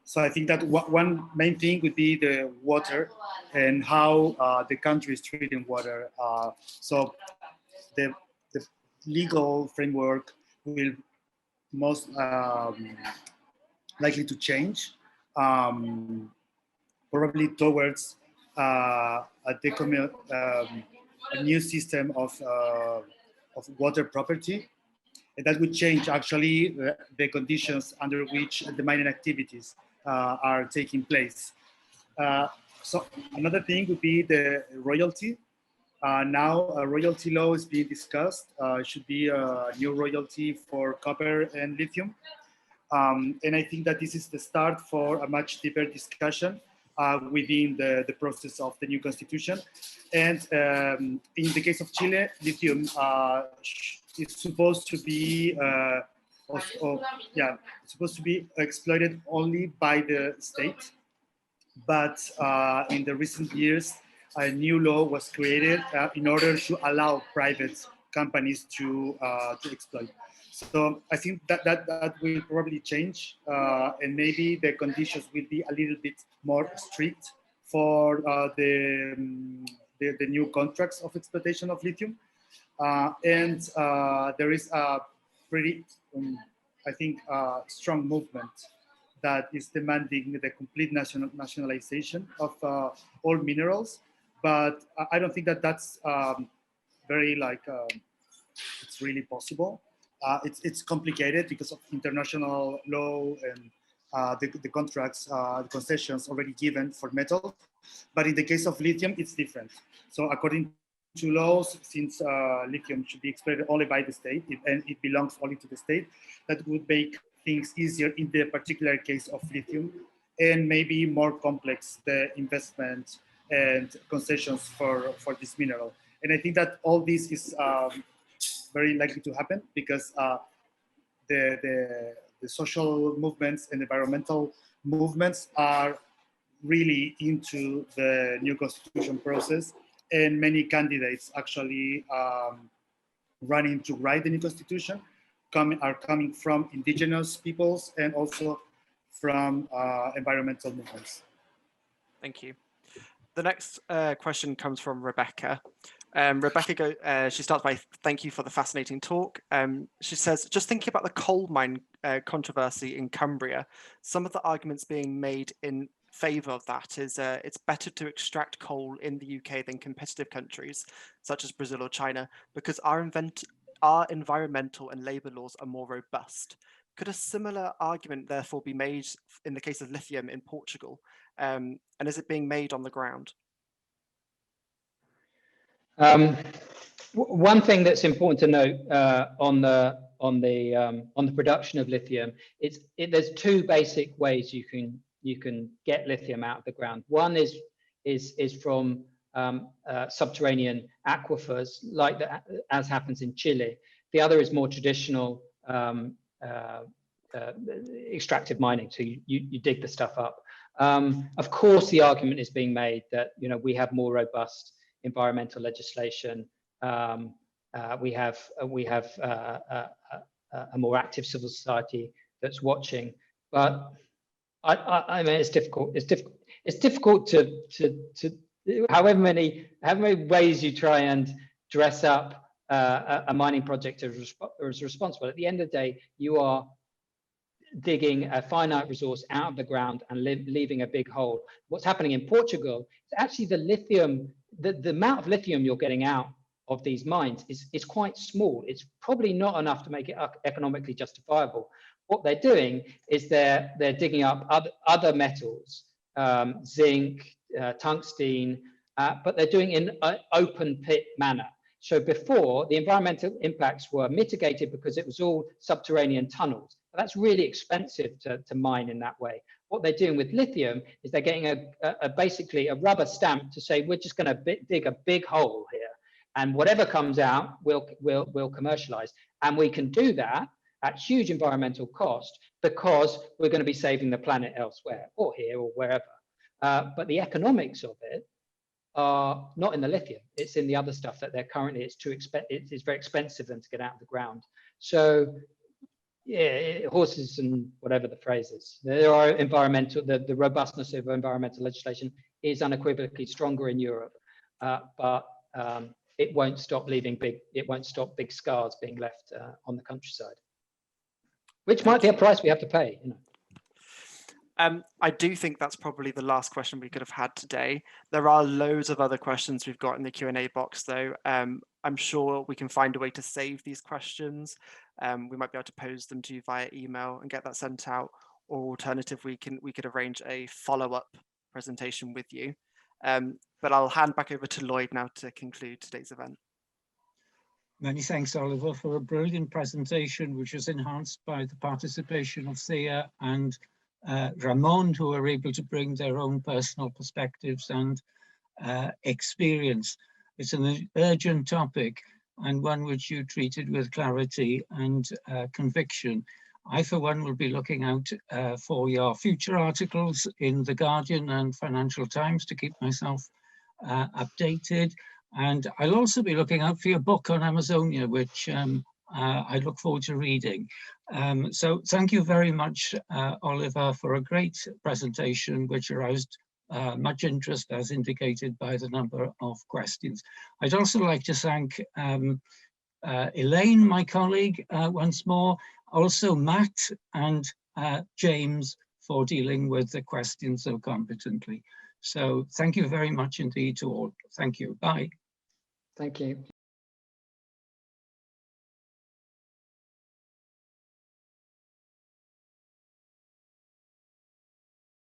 So I think that one main thing would be the water and how the country is treating water. So the legal framework will most likely to change, probably towards a new system of water property. And that would change actually the conditions under which the mining activities are taking place. So another thing would be the royalty. Now a royalty law is being discussed. It should be a new royalty for copper and lithium. And I think that this is the start for a much deeper discussion within the process of the new constitution. And in the case of Chile, lithium is supposed to be supposed to be exploited only by the state. But in the recent years, a new law was created in order to allow private companies to exploit. So I think that will probably change, and maybe the conditions will be a little bit more strict for the new contracts of exploitation of lithium. And there is a pretty, I think, strong movement that is demanding the complete nationalization of all minerals. But I don't think that that's very it's really possible. It's complicated because of international law and the contracts, the concessions already given for metal. But in the case of lithium, it's different. So according to laws, since lithium should be exploited only by the state and it belongs only to the state, that would make things easier in the particular case of lithium, and maybe more complex the investment and concessions for this mineral. And I think that all this is very likely to happen because the social movements and environmental movements are really into the new constitution process, and many candidates actually running to write the new constitution are coming from indigenous peoples and also from environmental movements. Thank you. The next question comes from Rebecca. She starts by thank you for the fascinating talk. She says, just thinking about the coal mine controversy in Cumbria, some of the arguments being made in favor of that is it's better to extract coal in the UK than competitive countries such as Brazil or China because our environmental and labour laws are more robust. Could a similar argument therefore be made in the case of lithium in Portugal? And is it being made on the ground? One thing that's important to note on the production of lithium is there's two basic ways you can get lithium out of the ground. One is from subterranean aquifers, like as happens in Chile. The other is more traditional extractive mining. So you dig the stuff up. Of course, the argument is being made that we have more robust environmental legislation. We have a more active civil society that's watching, but I mean it's difficult. It's difficult to however many ways you try and dress up a mining project as responsible. At the end of the day, you are digging a finite resource out of the ground and leaving a big hole. What's happening in Portugal is actually the lithium. The amount of lithium you're getting out of these mines is quite small. It's probably not enough to make it economically justifiable. What they're doing is they're digging up other metals, zinc, tungsten, but they're doing it in an open pit manner. So before, the environmental impacts were mitigated because it was all subterranean tunnels. But that's really expensive to mine in that way. What they're doing with lithium is they're getting basically a rubber stamp to say, we're just going to dig a big hole here, and whatever comes out, we'll commercialize. And we can do that at huge environmental cost because we're going to be saving the planet elsewhere, or here, or wherever. But the economics of it are not in the lithium. It's in the other stuff that they're currently, it's very expensive for them to get out of the ground. So yeah, horses and whatever the phrase is. There are the robustness of environmental legislation is unequivocally stronger in Europe, but it won't stop big scars being left on the countryside, which might be a price we have to pay. I do think that's probably the last question we could have had today. There are loads of other questions we've got in the Q&A box, though. I'm sure we can find a way to save these questions. We might be able to pose them to you via email and get that sent out, or alternatively, we could arrange a follow-up presentation with you. But I'll hand back over to Lloyd now to conclude today's event. Many thanks, Oliver, for a brilliant presentation, which was enhanced by the participation of Thea and Ramón, who are able to bring their own personal perspectives and experience. It's an urgent topic and one which you treated with clarity and conviction. I, for one, will be looking out for your future articles in The Guardian and Financial Times to keep myself updated. And I'll also be looking out for your book on Amazonia, which I look forward to reading. So thank you very much, Oliver, for a great presentation, which aroused much interest, as indicated by the number of questions. I'd also like to thank Elaine, my colleague, once more, also Matt and James for dealing with the questions so competently. So thank you very much indeed to all. Thank you. Bye. Thank you.